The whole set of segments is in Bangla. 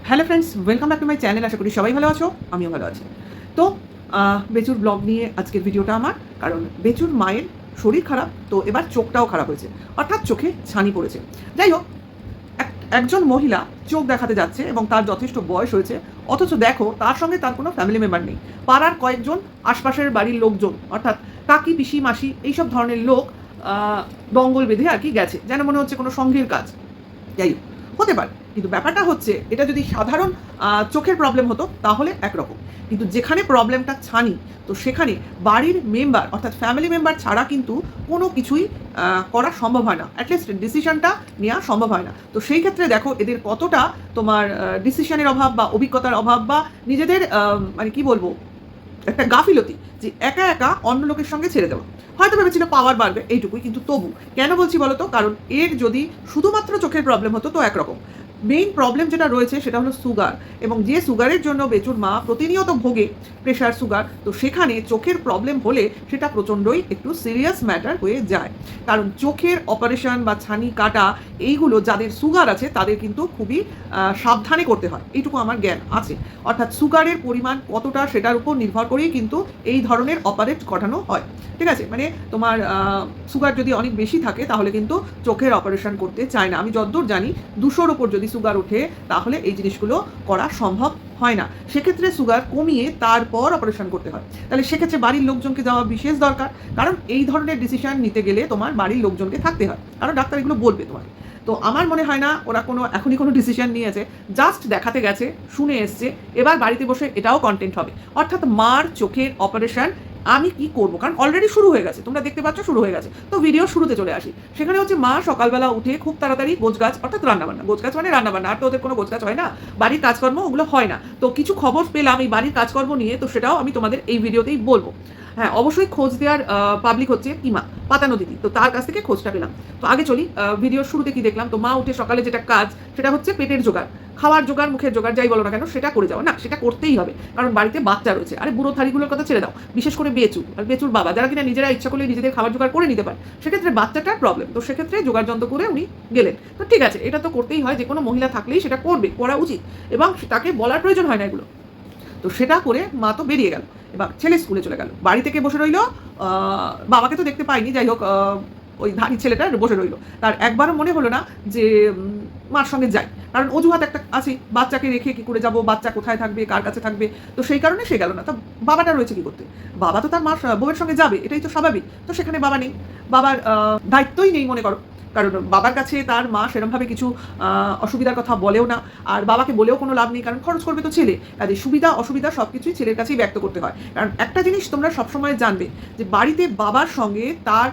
Hello friends, welcome back to my channel. আশা করি সবাই ভালো আছো, আমিও ভালো আছি। তো বেচুর ব্লগ নিয়ে আজকের ভিডিওটা আমার, কারণ বেচুর মায়ের শরীর খারাপ, তো এবার চোখটাও খারাপ হয়েছে, অর্থাৎ চোখে ছানি পড়েছে। যাই হোক, একজন মহিলা চোখ দেখাতে যাচ্ছে এবং তার যথেষ্ট বয়স হয়েছে, অথচ দেখো তার সঙ্গে তার কোনো ফ্যামিলি মেম্বার নেই। পাড়ার কয়েকজন আশপাশের বাড়ির লোকজন, অর্থাৎ কাকি পিসি মাসি এইসব ধরনের লোক দঙ্গল বেঁধে আর কি গেছে, যেন মনে হচ্ছে কোনো সঙ্ঘের কাজ। যাই হোক, হতে পারে, কিন্তু ব্যাপারটা হচ্ছে এটা যদি সাধারণ চোখের প্রবলেম হতো তাহলে একরকম, কিন্তু যেখানে প্রবলেমটা ছানি, তো সেখানে বাড়ির মেম্বার অর্থাৎ ফ্যামিলি মেম্বার ছাড়া কিন্তু কোনো কিছুই করা সম্ভব হয় না, অ্যাটলিস্ট ডিসিশনটা নেওয়া সম্ভব হয় না। তো সেই ক্ষেত্রে দেখো এদের কতটা তোমার ডিসিশনের অভাব বা অভিজ্ঞতার অভাব বা নিজেদের মানে কি বলবো, একটা গাফিলতি, যে একা একা অন্য লোকের সঙ্গে ছেড়ে দেওয়া। হয়তো ভেবেছিল পাওয়ার বাড়বে এইটুকুই, কিন্তু তবু কেন বলছি বলো তো, কারণ এর যদি শুধুমাত্র চোখের প্রবলেম হতো তো একরকম। মেইন প্রবলেম যেটা রয়েছে সেটা হলো সুগার, এবং যে সুগারের জন্য বেচুর মা প্রতিনিয়ত ভোগে, প্রেশার সুগার, তো সেখানে চোখের প্রবলেম হলে সেটা প্রচণ্ডই একটু সিরিয়াস ম্যাটার হয়ে যায়। কারণ চোখের অপারেশন বা ছানি কাটা এইগুলো যাদের সুগার আছে তাদের কিন্তু খুবই সাবধানে করতে হয়, এইটুকু আমার জ্ঞান আছে। অর্থাৎ সুগারের পরিমাণ কতটা সেটার উপর নির্ভর করেই কিন্তু এই ধরনের অপারেট করানো হয়, ঠিক আছে। মানে তোমার সুগার যদি অনেক বেশি থাকে তাহলে কিন্তু চোখের অপারেশন করতে চায় না। আমি যতদূর জানি 200-র ওপর যদি সুগার ওঠে তাহলে এই জিনিসগুলো করা সম্ভব হয় না, সেক্ষেত্রে সুগার কমিয়ে তারপর অপারেশন করতে হয়। তাহলে সেক্ষেত্রে বাড়ির লোকজনকে যাওয়া বিশেষ দরকার, কারণ এই ধরনের ডিসিশন নিতে গেলে তোমার বাড়ির লোকজনকে থাকতে হয়, কারণ ডাক্তার এগুলো বলবে তোমাকে। তো আমার মনে হয় না ওরা এখনই কোনো ডিসিশন নিয়েছে, জাস্ট দেখাতে গেছে, শুনে এসছে, এবার বাড়িতে বসে এটাও কন্টেন্ট হবে, অর্থাৎ মার চোখের অপারেশন আমি কি করব, কারণ অলরেডি শুরু হয়ে গেছে, তোমরা দেখতে পাচ্ছ শুরু হয়ে গেছে। তো ভিডিও শুরুতে চলে আসি, সেখানে হচ্ছে মা সকালবেলা উঠে খুব তাড়াতাড়ি গোছগাছ, অর্থাৎ রান্নাবান্না, গোছগাছ মানে রান্নাবান্না, আর তো ওদের কোনো গোছগাছ হয় না, বাড়ির কাজকর্ম ওগুলো হয় না। তো কিছু খবর পেলাম এই বাড়ির কাজকর্ম নিয়ে, তো সেটাও আমি তোমাদের এই ভিডিওতেই বলবো। হ্যাঁ, অবশ্যই খোঁজ দেওয়ার পাবলিক হচ্ছে কিমা পাতানো দিদি, তো তার কাছ থেকে খোঁজটা পেলাম। তো আগে চলি, ভিডিওর শুরুতে কি দেখলাম, তো মা উঠে সকালে যেটা কাজ সেটা হচ্ছে পেটের জোগাড়, খাওয়ার জোগাড়, মুখের জোগাড়, যাই বলো না কেন সেটা করে যাও, না সেটা করতেই হবে, কারণ বাড়িতে বাচ্চা রয়েছে। আরে বুড়ো থাড়িগুলোর কথা ছেড়ে দাও, বিশেষ করে বেচু আর বেচুর বাবা, যারা কিনা নিজেরা ইচ্ছা করলে নিজেদের খাবার জোগাড় করে নিতে পারে, সেক্ষেত্রে বাচ্চাটার প্রবলেম, তো সেক্ষেত্রে জোগাড় যন্ত্র করে উনি গেলেন। তো ঠিক আছে, এটা তো করতেই হয়, যে কোনো মহিলা থাকলেই সেটা করবে, করা উচিত, এবং তাকে বলার প্রয়োজন হয় না এগুলো। তো সেটা করে মা তো বেরিয়ে গেল, এবার ছেলে স্কুলে চলে গেল, বাড়ি থেকে বসে রইল, বাবাকে তো দেখতে পাইনি, যাই হোক ওই ধানি ছেলেটা বসে রইল। তার একবারও মনে হলো না যে মার সঙ্গে যাই, কারণ অজুহাত একটা আছে, বাচ্চাকে রেখে কি করে যাব, বাচ্চা কোথায় থাকবে, কার কাছে থাকবে, তো সেই কারণে সে গেল না। তা বাবাটা রয়েছে কি করতে, বাবা তো তার মার বউয়ের সঙ্গে যাবে, এটাই তো স্বাভাবিক। তো সেখানে বাবা নেই, বাবার দায়িত্বই নেই মনে করো, কারণ বাবার কাছে তার মা সেরকমভাবে কিছু অসুবিধার কথা বলেও না, আর বাবাকে বলেও কোনো লাভ নেই, কারণ খরচ করবে তো ছেলে, কাজে সুবিধা অসুবিধা সব কিছুই ছেলের কাছেই ব্যক্ত করতে হয়। কারণ একটা জিনিস তোমরা সবসময় জানবে, যে বাড়িতে বাবার সঙ্গে তার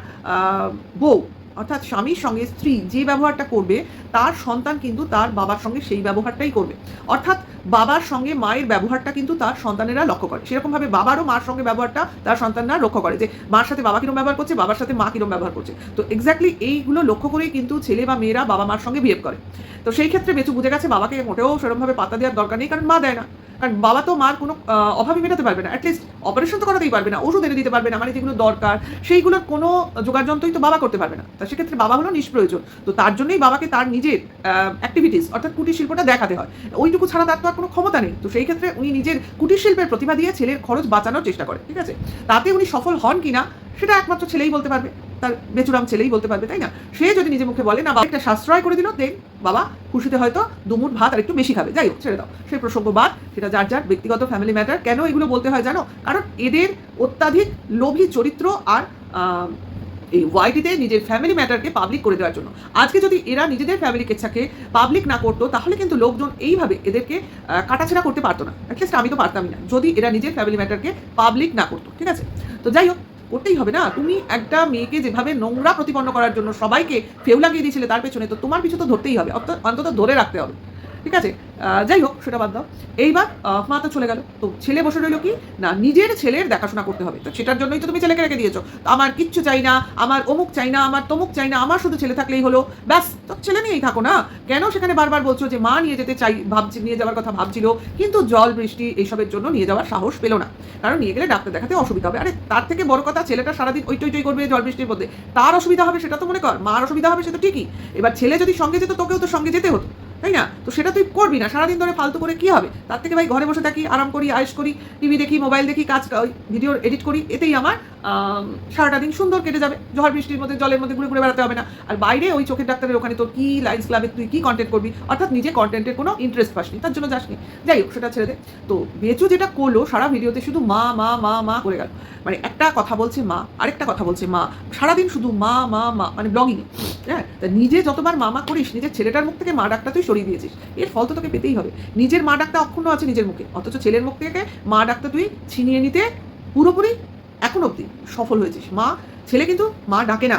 বউ অর্থাৎ স্বামীর সঙ্গে স্ত্রী যে ব্যবহারটা করবে, তার সন্তান কিন্তু তার বাবার সঙ্গে সেই ব্যবহারটাই করবে। অর্থাৎ বাবার সঙ্গে মায়ের ব্যবহারটা কিন্তু তার সন্তানেরা লক্ষ্য করে, সেরকমভাবে বাবারও মার সঙ্গে ব্যবহারটা তার সন্তানরা লক্ষ্য করে, যে মার সাথে বাবা কিরম ব্যবহার করছে, বাবার সাথে মা কিরম ব্যবহার করছে। তো এক্স্যাক্টলি এইগুলো লক্ষ্য করেই কিন্তু ছেলে বা মেয়েরা বাবা মার সঙ্গে বিহেভ করে। তো সেই ক্ষেত্রে বেচু বুঝে গেছে বাবাকে মোটেও সেরকমভাবে পাত্তা দেওয়ার দরকার নেই, কারণ মা দেয় না, কারণ বাবা তো মার কোনো অভাবই মেটাতে পারবে না, অ্যাটলিস্ট অপারেশন তো করাতেই পারবে না, ওষুধ এনে দিতে পারবে না, মানে যেগুলো দরকার সেইগুলোর কোনো জোগাড় যন্ত্রই তো বাবা করতে পারবে না। তা সেক্ষেত্রে বাবা হলো নিষ্প্রয়োজন। তো তার জন্যই বাবাকে তার নিজের অ্যাক্টিভিটিস অর্থাৎ কুটির শিল্পটা দেখাতে হয়, ওইটুকু ছাড়া তার তো আর কোনো ক্ষমতা নেই। তো সেই ক্ষেত্রে উনি নিজের কুটির শিল্পের প্রতিভা দিয়ে ছেলের খরচ বাঁচানোর চেষ্টা করে, ঠিক আছে। তাতে উনি সফল হন কিনা সেটা একমাত্র ছেলেই বলতে পারবে, তার বেচুরাম ছেলেই বলতে পারবে, তাই না। সে যদি নিজে মুখে বলে না, বাবা একটা সাশ্রয় করে দিল, দেন বাবা খুশিতে হয়তো দুমুঠ ভাত আর একটু বেশি খাবে, যাই হোক ছেড়ে দাও, সেই প্রসঙ্গ বাদ, সেটা যার যার ব্যক্তিগত ফ্যামিলি ম্যাটার। কেন এগুলো বলতে হয় জানো, কারণ এদের অত্যাধিক লোভী চরিত্র আর এই ওয়াইটিতে নিজের ফ্যামিলি ম্যাটারকে পাবলিক করে দেওয়ার জন্য। আজকে যদি এরা নিজেদের ফ্যামিলি কেচ্ছাকে পাবলিক না করতো, তাহলে কিন্তু লোকজন এইভাবে এদেরকে কাটাছেড়া করতে পারতো না, অ্যাটলিস্ট আমি তো পারতামই না, যদি এরা নিজের ফ্যামিলি ম্যাটারকে পাবলিক না করতো, ঠিক আছে। তো যাই হোক, করতেই হবে না, তুমি একটা মেয়েকে যেভাবে নোংরা প্রতিপন্ন করার জন্য সবাইকে ফেউ লাগিয়ে দিয়েছিলে তার পেছনে, তো তোমার পিছু তো ধরতেই হবে, অন্তত ধরে রাখতে হবে, ঠিক আছে। যাই হোক, সেটা বাদ দাও। এইবার মা তো চলে গেল, তো ছেলে বসে রইল কি না, নিজের ছেলের দেখাশোনা করতে হবে, তো সেটার জন্যই তো তুমি ছেলেকে রেখে দিয়েছো। আমার কিচ্ছু চাই না, আমার অমুক চাই না, আমার তমুক চাই না, আমার শুধু ছেলে থাকলেই হলো, ব্যাস। তো ছেলে নিয়েই থাকো না, কেন সেখানে বারবার বলছো যে মা নিয়ে যেতে চাই, নিয়ে যাওয়ার কথা ভাবছিল, কিন্তু জল বৃষ্টি এইসবের জন্য নিয়ে যাওয়ার সাহস পেলো না, কারণ নিয়ে গেলে ডাক্তার দেখাতে অসুবিধা হবে। আরে তার থেকে বড় কথা, ছেলেটা সারাদিন ওই টই করবে জল বৃষ্টির মধ্যে, তার অসুবিধা হবে সেটা তো মনে কর, মার অসুবিধা হবে সে তো ঠিকই, এবার ছেলে যদি সঙ্গে যেত তোকেও তো সঙ্গে যেতে হতো, তাই না? তো সেটা তুই করবি না, সারাদিন ধরে ফালতু করে কী হবে? তার থেকে ভাই ঘরে বসে থাকি, আরাম করি, আয়েশ করি, টিভি দেখি, মোবাইল দেখি, ভিডিও এডিট করি, এতেই আমার সারাটা দিন সুন্দর কেটে যাবে। ঝড় বৃষ্টির মধ্যে জলের মধ্যে ঘুরে ঘুরে বেড়াতে হবে না। আর বাইরে ওই চোখের ডাক্তারের ওখানে তোর কী লাইন্স ক্লাবে তুই কী কন্টেন্ট করবি, অর্থাৎ নিজে কন্টেন্টের কোনো ইন্টারেস্ট পাসনি, তার জন্য যাসনি। যাই হোক, সেটা ছেড়ে দে। তো বেচু যেটা করলো সারা ভিডিওতে শুধু মা মা মা মা করে গেল, মানে একটা কথা বলছে মা, আরেকটা কথা বলছে মা, সারাদিন শুধু মা মা মা, মানে ব্লগিংয়ে। হ্যাঁ, তা নিজে যতবার মা মা করিস, নিজের ছেলেটার মুখ থেকে মা ডাকটা তুই সরিয়ে দিয়েছিস, এর ফল তো তোকে পেতেই হবে। নিজের মা ডাকটা অক্ষুণ্ণ আছে নিজের মুখে, অথচ ছেলের মুখ থেকে মা ডাকটা তুই ছিনিয়ে নিতে পুরোপুরি এখন অবধি সফল হয়েছিস। ছেলে কিন্তু মা ডাকে না,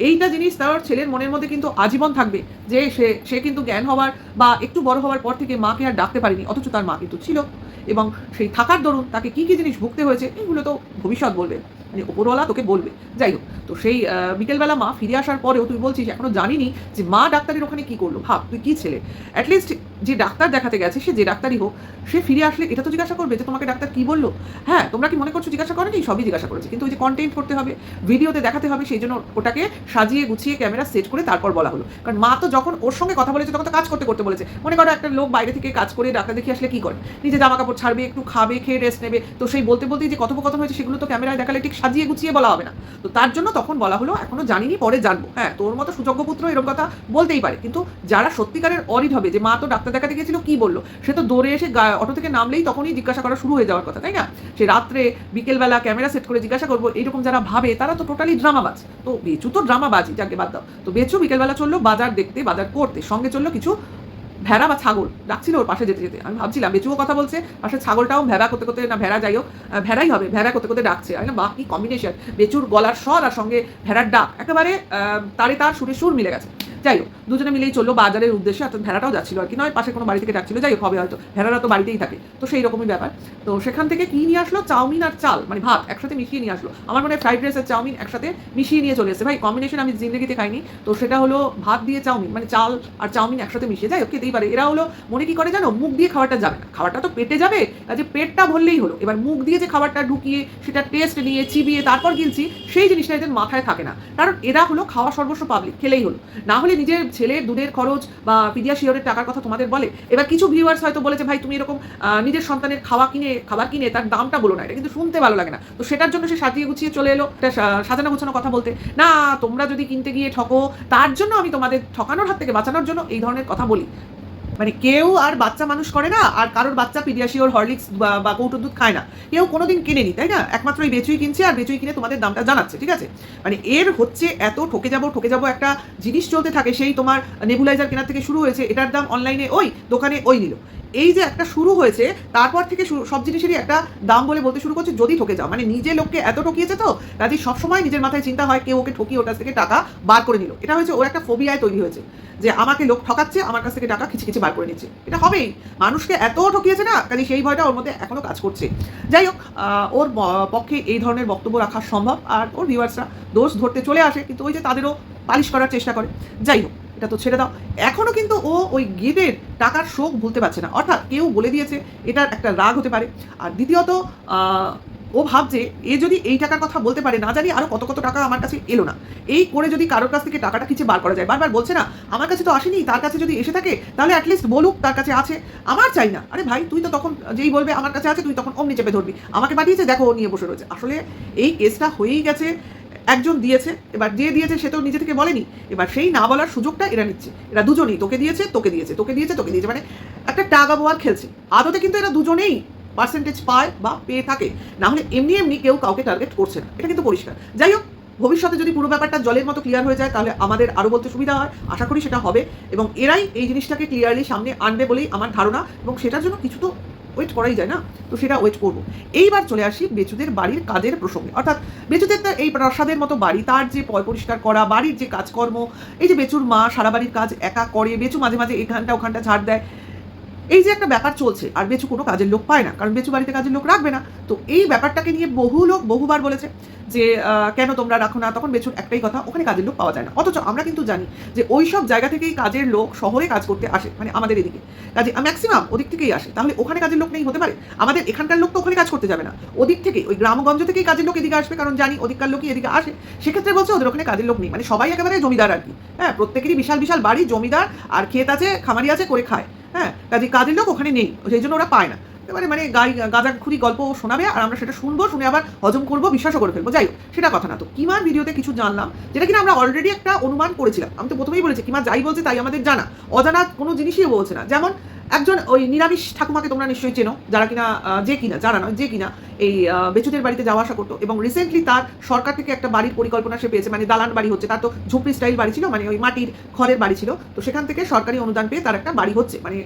এইটা জিনিস তার ছেলের মনের মধ্যে কিন্তু আজীবন থাকবে যে সে কিন্তু জ্ঞান হওয়ার বা একটু বড় হওয়ার পর থেকে মাকে আর ডাকতে পারেনি, অথচ তার মা কিন্তু ছিল, এবং সেই থাকার দরুন তাকে কী কী জিনিস ভুগতে হয়েছে এগুলো তো ভবিষ্যৎ বলবে, মানে ওপরওয়ালা তোকে বলবে। যাই হোক, তো সেই বিকেলবেলা মা ফিরে আসার পরেও তুই বলছিস এখনো জানিনি যে মা ডাক্তারের ওখানে কী করলো। ভাব তুই কী ছেলে, অ্যাটলিস্ট যে ডাক্তার দেখাতে গেছে সে যে ডাক্তারই হোক, সে ফিরে আসলে এটা তো জিজ্ঞাসা করবে যে তোমাকে ডাক্তার কী বললো। হ্যাঁ, তোমরা কি মনে করছো জিজ্ঞাসা করেনি? সবই জিজ্ঞাসা করেছে, কিন্তু ওই যে কন্টেন্ট করতে হবে, ভিডিওতে দেখাতে হবে, সেই জন্য ওটাকে সাজিয়ে গুছিয়ে ক্যামেরা সেট করে তারপর বলা হলো। কারণ মা তো যখন ওর সঙ্গে কথা বলেছে তখন তো কাজ করতে করতে বলেছে। মনে করো একটা লোক বাইরে থেকে কাজ করে ডাক্তার দেখে আসলে কী করে, নিজে জামা কাপড় ছাড়বে, একটু খাবে, খেয়ে রেস্ট নেবে, তো সেই বলতে বলতেই যে কথোপকথন হয়েছে সেগুলো তো ক্যামেরায় দেখালে ঠিক সাজিয়ে গুছিয়ে বলা হবে না। তো তার জন্য তখন বলা হলো এখনো জানিনি, পরে জানবো। হ্যাঁ, তোর মতো সুযোগ্য পুত্র এরকম কথা বলতেই পারে, কিন্তু যারা সত্যিকারের অরিড হবে যে মা তো ডাক্তার দেখাতে গিয়েছিল কী বললো, সে তো দৌড়ে এসে অটো থেকে নামলেই তখনই জিজ্ঞাসা করা শুরু হয়ে যাওয়ার কথা, তাই না? সে রাত্রে বিকেলবেলা ক্যামেরা সেট করে জিজ্ঞাসা করবো, এইরকম যারা ভাবে তারা তো টোটালি ড্রামাবাজ। তো বেচু তো ড্রামাবাজি, যাকে বাদ দাও। তো বেচু বিকেলবেলা চললো বাজার দেখতে, বাজার করতে, সঙ্গে চললো কিছু ভেড়া বা ছাগল ডাকছিল ওর পাশে যেতে যেতে। আমি ভাবছিলাম বেচুও কথা বলছে, পাশে ছাগলটাও ভেড়া করতে করতে, না ভেড়া যাই হোক, ভেড়াই হবে, ভেড়া করতে করতে ডাকছে। আমি বাহ, কি কম্বিনেশন! বেচুর গলার স্বর আর সঙ্গে ভেড়ার ডাক একেবারে তারে তার সুরে সুর মিলে গেছে। যাই হোক, দুজনে মিলেই চললো বাজারের উদ্দেশ্যে, অর্থাৎ ভেড়াটাও যাচ্ছিল আর কি, নয় পাশে কোনো বাড়ি থেকে ডাকছিল, যাই হোক হবে হয়তো, ভেড়ারা তো বাড়িতেই থাকে, তো সেই রকমই ব্যাপার। তো সেখান থেকে কী নিয়ে আসলো, চাউমিন আর চাল, মানে ভাত একসাথে মিশিয়ে নিয়ে আসলো। আমার মনে হয় ফ্রাইড রাইস আর চাউমিন একসাথে মিশিয়ে নিয়ে চলে এসেছে। ভাই কম্বিনেশন আমি জিন্দগিতে খাইনি। তো সেটা হলো ভাত দিয়ে চাউমিন, মানে চাল আর চাউমিন একসাথে মিশিয়ে, যাই হোক খেতেই পারে। এরা হলো মনে কি করে জানো, মুখ দিয়ে খাবারটা যাবে না, খাবারটা তো পেটে যাবে, কাজে পেটটা ভরলেই হলো। এবার মুখ দিয়ে যে খাবারটা ঢুকিয়ে সেটা টেস্ট নিয়ে চিবিয়ে তারপর গিলছি, সেই জিনিসটা এদের মাথায় থাকে না। কারণ এরা হলো খাওয়া সর্বস্ব পাবলিক, খেলেই হলো, না হলে নিজের ছেলের দুধের খরচ বা পিডিয়াশিওরের টাকার কথা তোমাদের বলে। এবার কিছু ভিউয়ার্স হয়তো বলেছে ভাই তুমি এরকম নিজের সন্তানের খাবার কিনে তার দামটা বলো না, এটা কিন্তু শুনতে ভালো লাগে না। তো সেটার জন্য সে সাজিয়ে গুছিয়ে চলে এলো একটা সাজানো গুছানো কথা বলতে, না তোমরা যদি কিনতে গিয়ে ঠকো তার জন্য আমি তোমাদের ঠকানোর হাত থেকে বাঁচানোর জন্য এই ধরনের কথা বলি। মানে কেউ আর বাচ্চা মানুষ করে না, আর কারোর বাচ্চা পিডিয়াশিওর হরলিক্স বা কৌটোর দুধ খায় না, কেউ কোনোদিন কিনেনি, তাই না? একমাত্র এই বেচুই কিনছে, আর বেচুই কিনে তোমাদের দামটা জানাচ্ছে, ঠিক আছে? মানে এর হচ্ছে এত ঠকে যাবো একটা জিনিস চলতে থাকে, সেই তোমার নেবুলাইজার কেনার থেকে শুরু হয়েছে, এটার দাম অনলাইনে ওই, দোকানে ওই নিল, এই যে একটা শুরু হয়েছে, তারপর থেকে সব জিনিসেরই একটা দাম বলতে শুরু করছে যদি ঠকে যাও। মানে নিজে লোককে এত ঠকিয়েছে, তো কাজে সবসময় নিজের মাথায় চিন্তা হয় কেউ ওকে ঠকিয়ে ওর কাছ থেকে টাকা বার করে নিল। এটা হচ্ছে ওর একটা ফোবিয়ায় তৈরি হয়েছে যে আমাকে লোক ঠকাচ্ছে, আমার কাছ থেকে টাকা খিচে বার করে নিচ্ছে। এটা হবেই, মানুষকে এত ঠকিয়েছে না, কাজে সেই ভয়টা ওর মধ্যে এখনো কাজ করছে। যাই হোক, ওর পক্ষে এই ধরনের বক্তব্য রাখা সম্ভব, আর ওর ভিউয়ার্সরা দোষ ধরতে চলে আসে, কিন্তু ওই যে তাদেরও পালিশ করার চেষ্টা করে। যাই হোক, এটা তো ছেড়ে দাও। এখনও কিন্তু ও ওই গিফটের টাকার শোক ভুলতে পারছে না, অর্থাৎ কেউ বলে দিয়েছে, এটার একটা রাগ হতে পারে। আর দ্বিতীয়ত ও ভাবছে এ যদি এই টাকার কথা বলতে পারে, না জানি আরও কত টাকা আমার কাছে এলো না, এই করে যদি কারোর কাছ থেকে টাকাটা কিছু বার করা যায়। বারবার বলছে না আমার কাছে তো আসেনি, তার কাছে যদি এসে থাকে তাহলে অ্যাটলিস্ট বলুক তার কাছে আছে, আমার চাই না। আরে ভাই তুই তো তখন যেই বলবে আমার কাছে আছে, তুই তখন অমনি চেপে ধরবি, আমাকে পাঠিয়েছে দেখো ও নিয়ে বসে রয়েছে। আসলে এই কেসটা হয়েই গেছে, একজন দিয়েছে, এবার যে দিয়েছে সে তো নিজে থেকে বলেনি, এবার সেই না বলার সুযোগটা এরা নিচ্ছে। এরা দুজনেই তোকে দিয়েছে, মানে একটা টাগ অফ ওয়ার খেলছে। আদতে কিন্তু এরা দুজনেই পার্সেন্টেজ পায় বা পেয়ে থাকে, না হলে এমনি কেউ কাউকে টার্গেট করছে না, এটা কিন্তু পরিষ্কার। যাই হোক, ভবিষ্যতে যদি পুরো ব্যাপারটা জলের মতো ক্লিয়ার হয়ে যায় তাহলে আমাদের আরও বলতে সুবিধা হয়, আশা করি সেটা হবে, এবং এরাই এই জিনিসটাকে ক্লিয়ারলি সামনে আনবে বলেই আমার ধারণা, এবং সেটার জন্য কিছু তো ওয়েট করাই যায় না, তো সেটা ওয়েট করবো। এইবার চলে আসি বেচুদের বাড়ির কাজের প্রসঙ্গে, অর্থাৎ বেচুদের এই প্রাসাদের মতো বাড়ি, তার যে পয় পরিষ্কার করা, বাড়ির যে কাজকর্ম, এই যে বেচুর মা সারা বাড়ির কাজ একা করে, বেচু মাঝে মাঝে এখানটা ওখানটা ঝাড় দেয়, এই যে একটা ব্যাপার চলছে, আর বেচু কোনো কাজের লোক পায় না, কারণ বেচু বাড়িতে কাজের লোক রাখবে না। তো এই ব্যাপারটাকে নিয়ে বহু লোক বহুবার বলেছে যে কেন তোমরা রাখো না, তখন বেচুর একটাই কথা, ওখানে কাজের লোক পাওয়া যায় না। অথচ আমরা কিন্তু জানি যে ওই সব জায়গা থেকেই কাজের লোক শহরে কাজ করতে আসে, মানে আমাদের এদিকে কাজে ম্যাক্সিমাম ওদিক থেকেই আসে। তাহলে ওখানে কাজের লোক নেই হতে পারে? আমাদের এখানকার লোক তো ওখানে কাজ করতে যাবে না, ওদিক থেকেই ওই গ্রামগঞ্জ থেকেই কাজের লোক এদিকে আসবে, কারণ জানি ওদিককার লোকই এদিকে আসে। সেক্ষেত্রে বলছে ওদের ওখানে কাজের লোক নেই, মানে সবাই একেবারে জমিদার আর কি। হ্যাঁ, প্রত্যেকেরই বিশাল বিশাল বাড়ি, জমিদার আর ক্ষেত আছে, খামারি আছে, করে খায়। হ্যাঁ, কাজের লোক ওখানে নেই, সেই জন্য ওরা পায় না। এবারে মানে গাঁজাখুরি গল্প শোনাবে, আর আমরা সেটা শুনবো, শুনে আবার হজম করবো, বিশ্বাসও করে ফেলবো। যাই হোক, সেটা কথা না। তো কিমার ভিডিওতে কিছু জানলাম যেটা কিনা আমরা অলরেডি একটা অনুমান করেছিলাম। আমি তো প্রথমেই বলেছি কিমা যাই বলছে তাই আমাদের জানা, অজানা কোনো জিনিসই বলছে না। যেমন একজন ওই নিরামিষ ঠাকুমাকে তোমরা নিশ্চয়ই চেনো, যারা কিনা যে কিনা, যারা নয় যে কিনা এই বেচুদের বাড়িতে যাওয়া আসা করতো, এবং রিসেন্টলি তার সরকার থেকে একটা বাড়ির পরিকল্পনা সে পেয়েছে, মানে দালান বাড়ি হচ্ছে। তার তো ঝুপড়ি স্টাইল বাড়ি ছিল, মানে ওই মাটির খড়ের বাড়ি ছিল, তো সেখান থেকে সরকারি অনুদান পেয়ে তার একটা বাড়ি হচ্ছে, মানে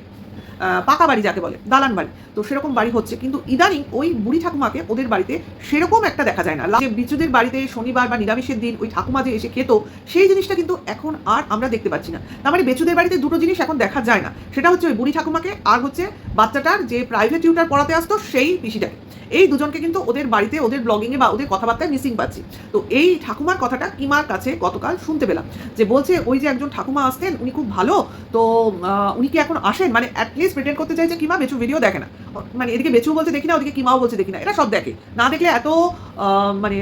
পাকা বাড়ি যাকে বলে, দালান বাড়ি। তো সেরকম বাড়ি হচ্ছে, কিন্তু ইদানিং ওই বুড়ি ঠাকুমাকে ওদের বাড়িতে সেরকম একটা দেখা যায় না। যে বিচুদের বাড়িতে শনিবার বা নিরামিষের দিন ওই ঠাকুমা যে এসে খেত, সেই জিনিসটা কিন্তু এখন আর আমরা দেখতে পাচ্ছি না। তার মানে বেচুদের বাড়িতে দুটো জিনিস এখন দেখা যায় না, সেটা হচ্ছে ওই বুড়ি ঠাকুমাকে, আর হচ্ছে বাচ্চাটার যে প্রাইভেট টিউটার পড়াতে আসতো সেই পিসিটাকে। এই দুজনকে কিন্তু ওদের বাড়িতে ওদের ব্লগিংয়ে বা ওদের কথাবার্তায় মিসিং পাচ্ছি। তো এই ঠাকুমার কথাটা কিমার কাছে গতকাল শুনতে পেলাম, যে বলছে ওই যে একজন ঠাকুমা আসতেন উনি খুব ভালো, তো উনি কি এখন আসেন, মানে অ্যাটলিস্ট প্রিটেন্ড করতে চাইছে কিমা বেচু ভিডিও দেখে না, মানে এদিকে বেচু বলছে দেখি না, ওদিকে কিমাও বলছে দেখি না, এরা সব দেখে। না দেখলে এত মানে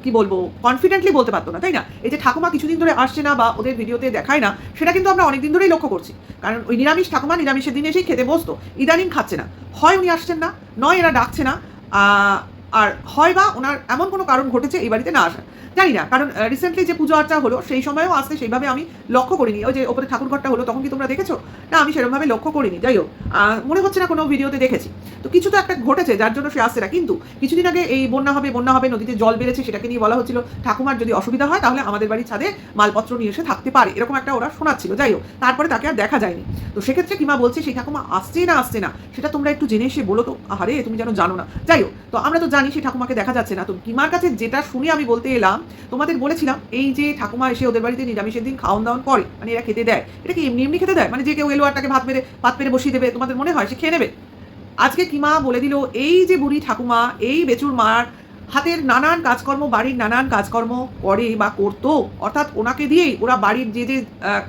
কি বলবো, কনফিডেন্টলি বলতে পারতো না, তাই না? এই যে ঠাকুমা কিছুদিন ধরে আসছে না বা ওদের ভিডিওতে দেখায় না, সেটা কিন্তু আমরা অনেকদিন ধরেই লক্ষ্য করছি। কারণ ওই নিরামিষ ঠাকুমা নিরামিষের দিনে এসেই খেতে বসতো, ইদানিং খাচ্ছে না। হয় উনি আসছেন না, নয় এরা ডাকছে না, আর হয় বা ওনার এমন কোনো কারণ ঘটেছে এই বাড়িতে না আসা, জানি না। কারণ রিসেন্টলি যে পুজো আর্চা হলো সেই সময়ও আসতে সেইভাবে আমি লক্ষ্য করিনি। ওই যে ওপরে ঠাকুরঘরটা হলো তখন কি তোমরা দেখেছো? না, আমি সেরকমভাবে লক্ষ্য করিনি। যাই হোক, মনে হচ্ছে না কোনো ভিডিওতে দেখেছি। তো কিছু তো একটা ঘটেছে যার জন্য সে আসছে না। কিন্তু কিছুদিন আগে এই বন্যা হবে, নদীতে জল বেড়েছে, সেটাকে নিয়ে বলা হচ্ছিল ঠাকুমার যদি অসুবিধা হয় তাহলে আমাদের বাড়ির ছাদে মালপত্র নিয়ে এসে থাকতে পারে, এরকম একটা ওরা শোনাচ্ছিল। যাই হোক, তারপরে তাকে আর দেখা যায়নি। তো সেক্ষেত্রে কিমা বলছে সেই ঠাকুমা আসছে না সেটা তোমরা একটু জেনে এসে বলো তো। আরে তুমি যেন জানো না। যাই হোক, তো আমরা তো জানি সেই ঠাকুমাকে দেখা যাচ্ছে না। তো কিমার কাছে যেটা শুনে আমি বলতে এলাম, তোমাদের বলেছিলাম এই যে ঠাকুমা এসে ওদের বাড়িতে নিরামিষের দিন খাওয়ান দাওয়ান করে, মানে এরা খেতে দেয়, এটা কি এমনি খেতে দেয়? মানে যে কেউ এলো আর তাকে ভাত পেরে বসিয়ে দেবে, তোমাদের মনে হয় সে খেয়ে নেবে? আজকে কিমা বলে দিল এই যে বুড়ি ঠাকুমা এই বেচুর মার হাতের নানান কাজকর্ম, বাড়ির নানান কাজকর্ম করে বা করতো, অর্থাৎ ওনাকে দিয়েই ওরা বাড়ির যে যে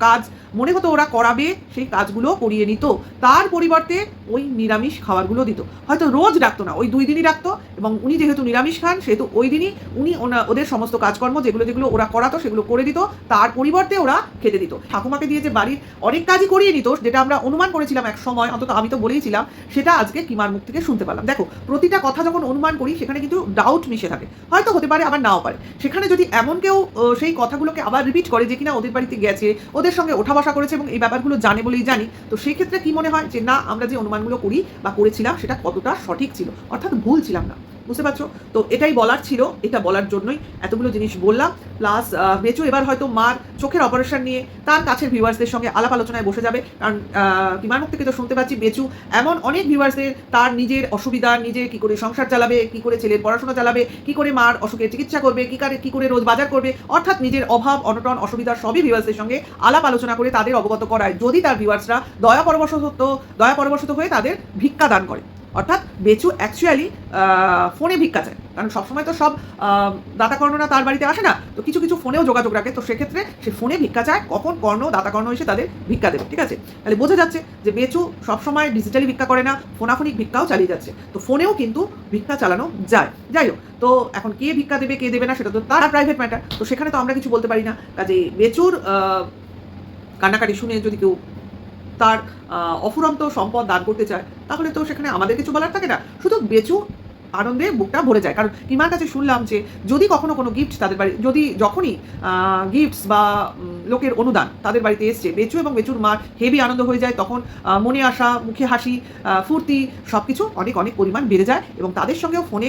কাজ মনে হতো ওরা করাবে সেই কাজগুলো করিয়ে নিত। তার পরিবর্তে ওই নিরামিষ খাবারগুলো দিত। হয়তো রোজ ডাকতো না, ওই 2 দিনই ডাকতো, এবং উনি যেহেতু নিরামিষ খান সেহেতু ওই দিনই উনি ওদের সমস্ত কাজকর্ম যেগুলো ওরা করাতো সেগুলো করে দিত, তার পরিবর্তে ওরা খেতে দিত। ঠাকুমাকে দিয়ে যে বাড়ির অনেক কাজই করিয়ে নিত, যেটা আমরা অনুমান করেছিলাম এক সময়, অন্তত আমি তো বলেইছিলাম, সেটা আজকে কিমার মুখ থেকে শুনতে পেলাম। দেখো, প্রতিটা কথা যখন অনুমান করি সেখানে কিন্তু ডাউট মিশে থাকে, হয়তো হতে পারে আবার নাও পারে। সেখানে যদি এমন কেউ সেই কথাগুলোকে আবার রিপিট করে যে কিনা ওদের বাড়িতে গেছে, ওদের সঙ্গে ওঠা বসা করেছে এবং এই ব্যাপারগুলো জানে বলেই জানি, তো সেই ক্ষেত্রে কি মনে হয় যে না, আমরা যে অনুমানগুলো করি বা করেছিলাম সেটা কতটা সঠিক ছিল, অর্থাৎ ভুল ছিলাম না। বুঝতে পারছো? তো এটাই বলার ছিল, এটা বলার জন্যই এতগুলো জিনিস বললাম। প্লাস বেচু এবার হয়তো মার চোখের অপারেশন নিয়ে তার কাছের ভিউয়ার্সদের সঙ্গে আলাপ আলোচনায় বসে যাবে। কারণ কিমার মুখ থেকে তো শুনতে পাচ্ছি বেচু এমন অনেক ভিউয়ার্সদের তার নিজের অসুবিধা, নিজে কী করে সংসার চালাবে, কী করে ছেলের পড়াশোনা চালাবে, কী করে মার অসুখের চিকিৎসা করবে, কী করে রোজ বাজার করবে, অর্থাৎ নিজের অভাব অনটন অসুবিধা সবই ভিউয়ার্সদের সঙ্গে আলাপ আলোচনা করে তাদের অবগত করায়, যদি তার ভিউয়ার্সরা দয়া পরবশত হয়ে তাদের ভিক্ষা দান করে। অর্থাৎ বেচু অ্যাকচুয়ালি ফোনে ভিক্ষা চায়, কারণ সবসময় তো সব দাতাকর্ণরা তার বাড়িতে আসে না, তো কিছু কিছু ফোনেও যোগাযোগ রাখে। তো সেক্ষেত্রে সে ফোনে ভিক্ষা চায়, কখন দাতাকর্ণ এসে তাদের ভিক্ষা দেবে। ঠিক আছে? তাহলে বোঝা যাচ্ছে যে বেচু সবসময় ডিজিটালি ভিক্ষা করে না, ফোনাফোনিক ভিক্ষাও চালিয়ে যাচ্ছে। তো ফোনেও কিন্তু ভিক্ষা চালানো যায়। যাই হোক, তো এখন কে ভিক্ষা দেবে কে দেবে না সেটা তো তার প্রাইভেট ম্যাটার, তো সেখানে তো আমরা কিছু বলতে পারি না। কাজে বেচুর কান্নাকাটি শুনে যদি কেউ তার অফুরন্ত সম্পদ দান করতে চায়, তাহলে তো সেখানে আমাদের কিছু বলার থাকে না, শুধু বেচু আনন্দে বুকটা ভরে যায়। কারণ কিমার কাছে শুনলাম যে যদি কখনো কোনো গিফট তাদের বাড়ি, যখনই গিফটস বা লোকের অনুদান তাদের বাড়িতে এসছে, বেচু এবং বেচুর মার হেভি আনন্দ হয়ে যায়। তখন মনে আসা, মুখে হাসি, ফুর্তি সব কিছু অনেক পরিমাণ বেড়ে যায়, এবং তাদের সঙ্গেও ফোনে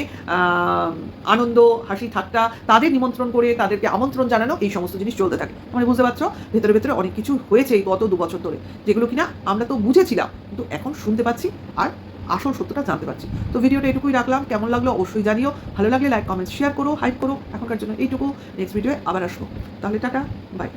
আনন্দ, হাসি, ঠাট্টা, তাদের নিমন্ত্রণ করে তাদেরকে আমন্ত্রণ জানানো, এই সমস্ত জিনিস চলতে থাকে। মানে বুঝতে পারছো, ভেতরে অনেক কিছু হয়েছে এই গত 2 বছর ধরে, যেগুলো কিনা আমরা তো বুঝেছিলাম, কিন্তু এখন শুনতে পাচ্ছি আর আসল সত্যটা জানতে পারছি। তো ভিডিওটা এটুকুই রাখলাম, কেমন লাগলো অবশ্যই জানিও, ভালো লাগলে লাইক কমেন্ট শেয়ার করো, হাইপ করো। এখনকার জন্য এইটুকু, নেক্সট ভিডিওয়ে আবার আসবো। তাহলে টাটা, বাই।